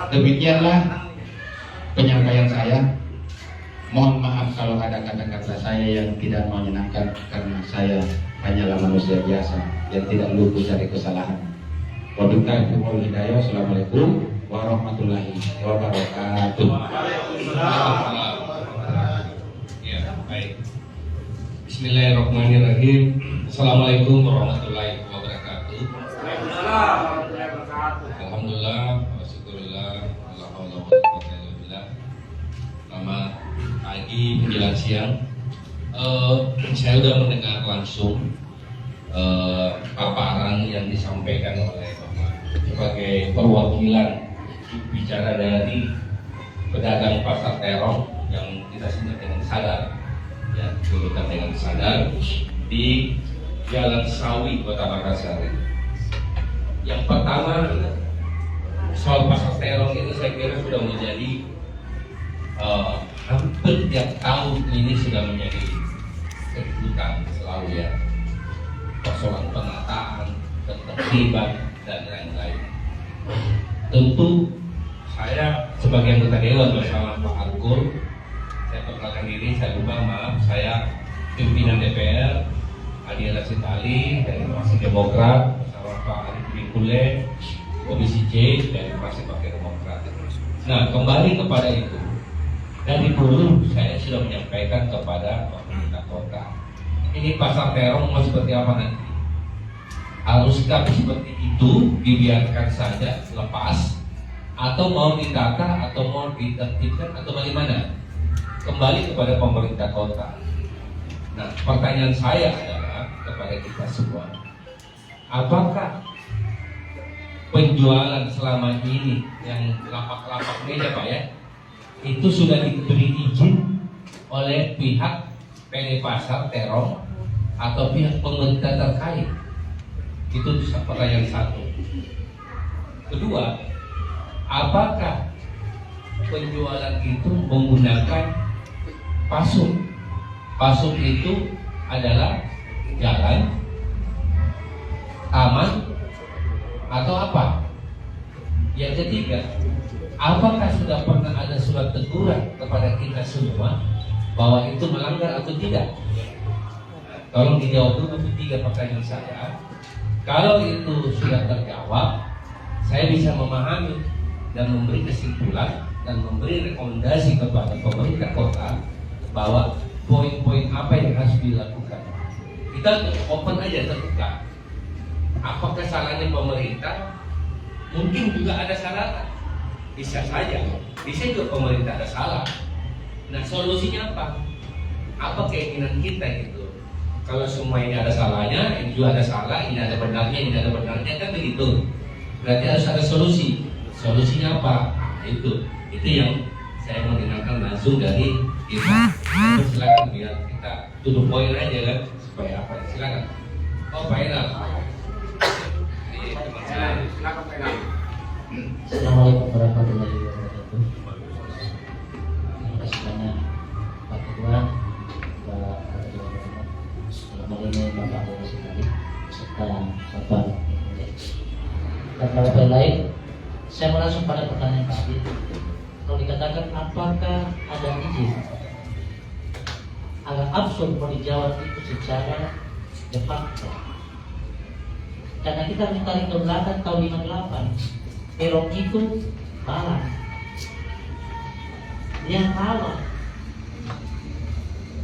Demikianlah penyampaian saya. Mohon maaf kalau ada kata-kata saya yang tidak menyenangkan, karena saya hanyalah manusia biasa yang tidak luput dari kesalahan. Wabillahi taufiq hidayah. Assalamualaikum warahmatullahi wabarakatuh. Ya, baik. Bismillahirrahmanirrahim. Assalamualaikum warahmatullahi wabarakatuh. Alhamdulillah, wasyukurillah, la haula wala quwwata illa billah. Selamat pagi menjelang siang. Saya sudah mendengar langsung paparan yang disampaikan oleh Bapak sebagai perwakilan bicara dari pedagang pasar terong yang kita sebut dengan sadar, ya, disebutkan dengan sadar di Jalan Sawi, Kota Makassar. Yang pertama, soal pasar terong ini saya kira sudah menjadi hampir tiap tahun ini sudah menjadi keributan selalu, ya, persoalan penataan, ketertiban dan lain-lain. Tentu saya sebagai anggota dewan bersama Pak Arkur, saya perkenalkan diri, saya lupa, maaf, saya pimpinan DPR Adi Rashid Ali dari Fraksi Demokrat bersama Pak Arif Bingkule, Komisi C dari Fraksi Partai Demokrat. Nah, kembali kepada itu, dari dulu saya sudah menyampaikan kepada pemerintah kota, ini pasar terong mau seperti apa nanti? Haruskah seperti itu dibiarkan saja lepas, atau mau ditata, atau mau ditertibkan, atau bagaimana? Kembali kepada pemerintah kota. Nah, pertanyaan saya adalah kepada kita semua, apakah penjualan selama ini yang lapak-lapak meja, Pak, ya, itu sudah diberi izin oleh pihak PD Pasar Terong atau pihak pemerintah terkait? Itu pertanyaan satu. Kedua, apakah penjualan itu menggunakan pasung? Pasung itu adalah jalan, taman, atau apa? Yang ketiga, apakah sudah pernah ada surat teguran kepada kita semua bahwa itu melanggar atau tidak? Tolong dijawab dulu tiga pertanyaan saya. Kalau itu sudah terjawab, saya bisa memahami dan memberi kesimpulan dan memberi rekomendasi kepada pemerintah kota bahwa poin-poin apa yang harus dilakukan. Kita open aja, terbuka. Apa kesalahannya pemerintah? Mungkin juga ada salah. Bisa saja. Bisa juga pemerintah ada salah. Nah, solusinya apa? Apa keinginan kita gitu? Kalau semua ini ada salahnya, ini juga ada salah, ini ada benarnya, ini ada benarnya, kan begitu. Berarti harus ada solusi. Solusinya apa? Nah, itu yang saya mau dengarkan langsung dari kita. Silakan biar kita tutup poin aja kan, supaya apa? Silakan. Oh, Pak Enal. Silakan Pak Enal. Assalamualaikum warahmatullahi wabarakatuh. Terima kasih banyak Pak Ketua, Pak Ketua Bapak, dalam hal ini Bapak Rashid Ali serta Bapak dan Bapak lain. Saya mau langsung pada pertanyaan tadi. Kalau dikatakan apakah ada izin, agak absurd mau dijawab itu secara de facto. Karena kita harus tarik ke belakang tahun 58, terong itu halal. Dia halal.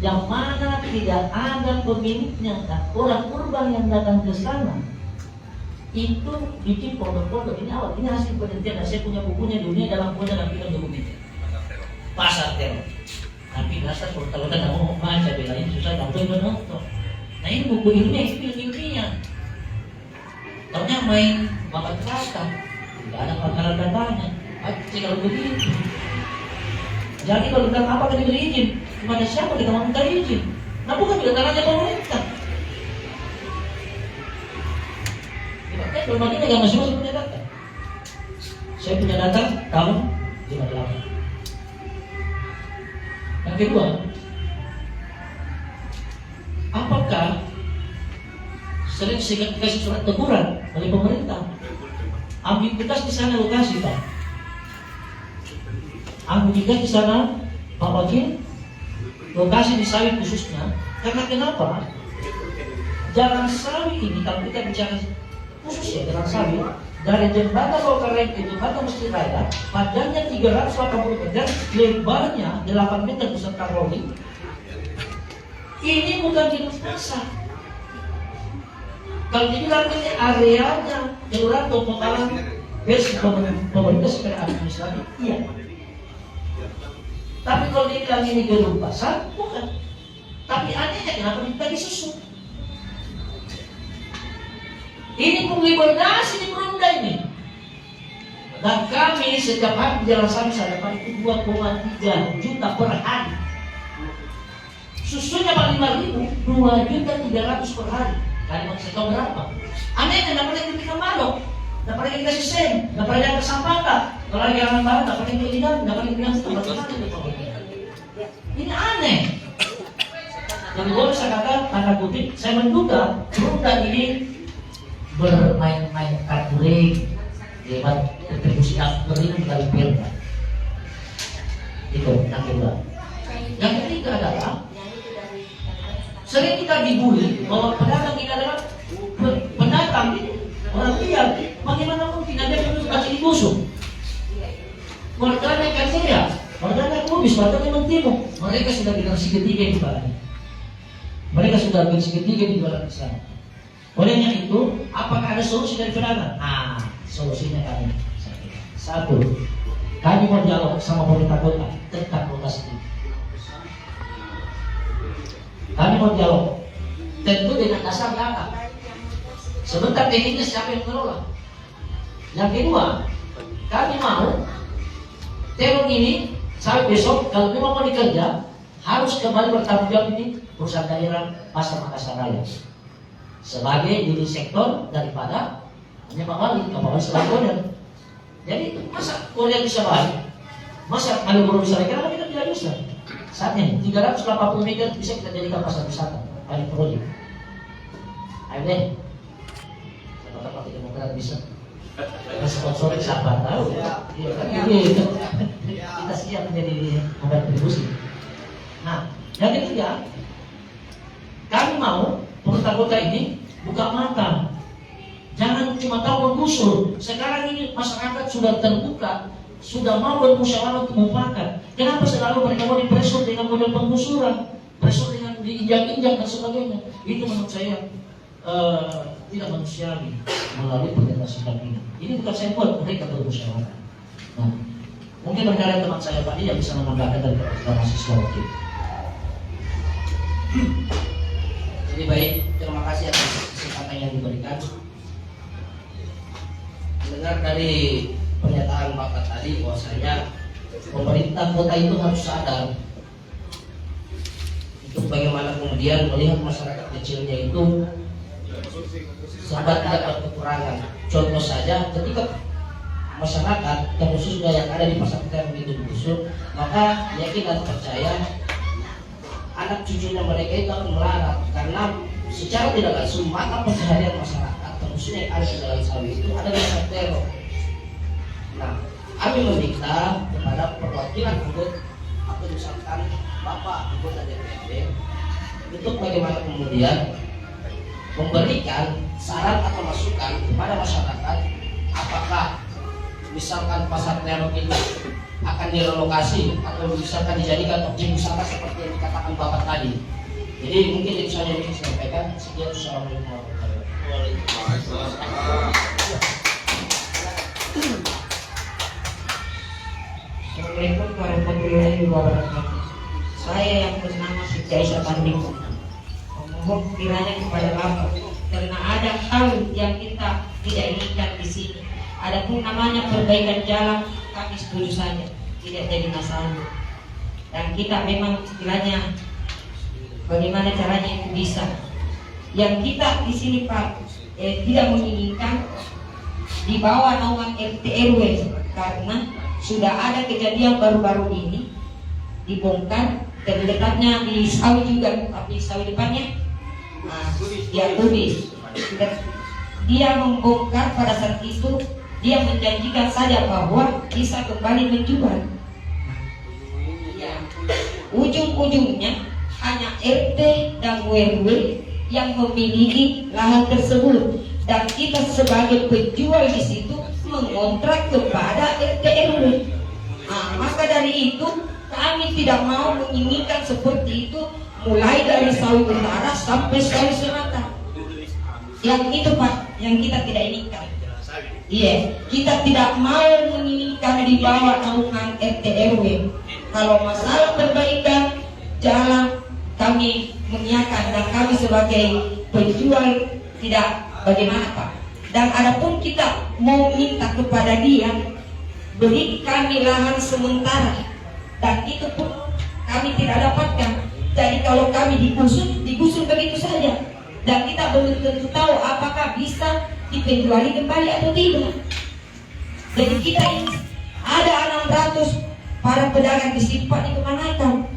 Yang mana tidak ada pemiliknya, orang urban yang datang ke sana itu bikin produk-produk. Ini awal, ini hasil penelitian. Saya punya bukunya dunia dalam punya dan film dokumenter. Pasar terong. Tapi dasar kalau kita nggak mau baca belain susah, nggak boleh menonton. Nah, ini buku ilmiah, ilmiah. Ternyata main bakat rata, tidak ada perkara datanya. Kalau begitu, jadi kalau bilang apa kita diberi izin, kepada siapa kita mau minta izin? Nah, bukan juga tanahnya pemerintah. Rumah ini nggak masuk punya data. Saya punya data tahun 58. Yang kedua, apakah sering dikasih surat teguran oleh pemerintah? Ambiguitas di sana lokasi, Pak. Anu juga di sana, Pak Wakil, lokasi di sawit khususnya. Karena kenapa? Jalan sawit ini, kalau kita bicara khusus ya jalan sawit, dari jembatan Lokareng ke jembatan Masjid Raya, panjangnya 380 meter, lebarnya 8 meter beserta rolling. Ini bukan di pasar. Kalau dibilang ini areanya kelurahan atau pemalang versi pemerintah secara administratif, iya. Tapi kalau dibilang ini gedung pasar, bukan. Tapi anehnya kenapa minta disusun? Ini pungli berdasi di Perumda ini. Dan kami setiap hari di jalan saya dapat itu 2,3 juta per hari. Susunya paling 5.000, 2.300.000 per hari. Kalian mau tahu berapa? Anehnya dapat lagi kita malok, dapat lagi kita sistem, dapat lagi kita sampah, kalau lagi orang baru dapat lagi kita dapat lagi kita ini aneh. Yang gue bisa katakan tanda kutip, saya menduga Perumda ini bermain-main karturing lewat kontribusi aktoring dari Perda. Itu yang kedua. Yang ketiga adalah sering kita dibully bahwa pedagang ini adalah pendatang, orang liar. Bagaimana mungkin ada yang kasih digusur? Warganya Kansea, warganya Kubis, warganya Mentimo, mereka sudah generasi ketiga di Bali. Mereka sudah generasi ketiga di Bali sana. Olehnya itu, apakah ada solusi dari pedagang? Nah, solusinya kami. Satu, kami mau dialog sama pemerintah kota tentang lokasi ini. Kami mau dialog, tentu dengan dasar data. Sebentar tekniknya siapa yang mengelola? Yang kedua, kami mau teror ini sampai besok kalau memang mau dikerja harus kembali bertanggung jawab ini perusahaan daerah Pasar Makassar Raya sebagai unit sektor daripada hanya Pak Wali, Pak Wali sebagai owner. Jadi masa owner bisa balik? Masa Malioboro bisa balik? Kenapa kita tidak bisa? Saatnya 380 meter bisa kita jadikan pasar wisata balik proyek. Ayo deh, siapa Partai Demokrat bisa? Sponsorin siapa tahu? Iya kan gitu. Kita siap menjadi kontribusi. Nah, yang ketiga, kami mau pemerintah kota ini buka mata. Jangan cuma tahu menggusur. Sekarang ini masyarakat sudah terbuka, sudah mau bermusyawarah untuk mufakat. Kenapa selalu mereka mau dipresur dengan model penggusuran, presur dengan diinjak-injak dan sebagainya? Itu menurut saya tidak manusiawi melalui pernyataan sikap ini. Ini bukan saya buat, mereka bermusyawarah. Nah, mungkin berkali teman saya Pak yang bisa menambahkan dari mahasiswa wakil. Jadi baik, terima kasih atas kesempatan yang diberikan. Mendengar dari pernyataan Bapak tadi bahwasanya pemerintah kota itu harus sadar untuk bagaimana kemudian melihat masyarakat kecilnya itu serba tidak kekurangan. Contoh saja ketika masyarakat khususnya yang ada di pasar kita begitu busuk, maka yakin dan percaya anak cucunya mereka itu akan melarat karena secara tidak langsung mata pencaharian masyarakat khususnya yang ada di dalam sawit itu ada dasar teror. Nah, kami meminta kepada perwakilan atau misalkan Bapak anggota DPRD untuk bagaimana kemudian memberikan saran atau masukan kepada masyarakat apakah misalkan pasar teror itu akan direlokasi atau misalkan dijadikan objek wisata seperti yang dikatakan Bapak tadi. Jadi mungkin itu saja yang saya sampaikan. Sekian, Assalamualaikum warahmatullahi wabarakatuh. Assalamualaikum warahmatullahi wabarakatuh. Saya yang bernama Siti Aisyah Tanding memohon kiranya kepada Bapak karena ada hal yang kita tidak inginkan di sini. Adapun namanya perbaikan jalan kami setuju saja, tidak jadi masalah. Dan kita memang istilahnya bagaimana caranya itu bisa. Yang kita di sini Pak tidak menginginkan di bawah naungan RT RW karena sudah ada kejadian baru-baru ini dibongkar terdekatnya di sawit juga, tapi sawit depannya dia tulis dia membongkar pada saat itu dia menjanjikan saja bahwa bisa kembali menjual. ujung-ujungnya hanya RT dan RW yang memiliki lahan tersebut, dan kita sebagai penjual di situ mengontrak kepada RT RW. Nah, maka dari itu kami tidak mau menginginkan seperti itu, mulai dari Sawi Utara sampai Sawi Selatan. Yang itu Pak, yang kita tidak inginkan. Iya, kita tidak mau menginginkan di bawah naungan RT RW. Kalau masalah perbaikan jalan kami mengiyakan, dan kami sebagai penjual tidak bagaimana Pak. Dan adapun kita mau minta kepada dia beri kami lahan sementara, dan itu pun kami tidak dapatkan. Jadi kalau kami digusur begitu saja, dan kita belum tentu tahu apakah bisa dipenjuali kembali atau tidak. Jadi kita ini ada 600 para pedagang disimpan dikemanakan.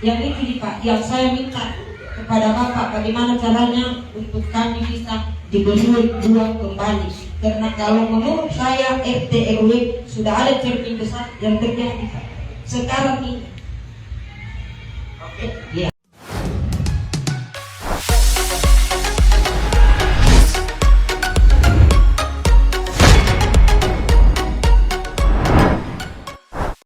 Yang itu nih Pak, yang saya minta kepada Bapak, bagaimana caranya untuk kami bisa diberi uang kembali. Karena kalau menurut saya RT RW sudah ada cermin besar yang terjadi Pak sekarang ini. Oke, ya.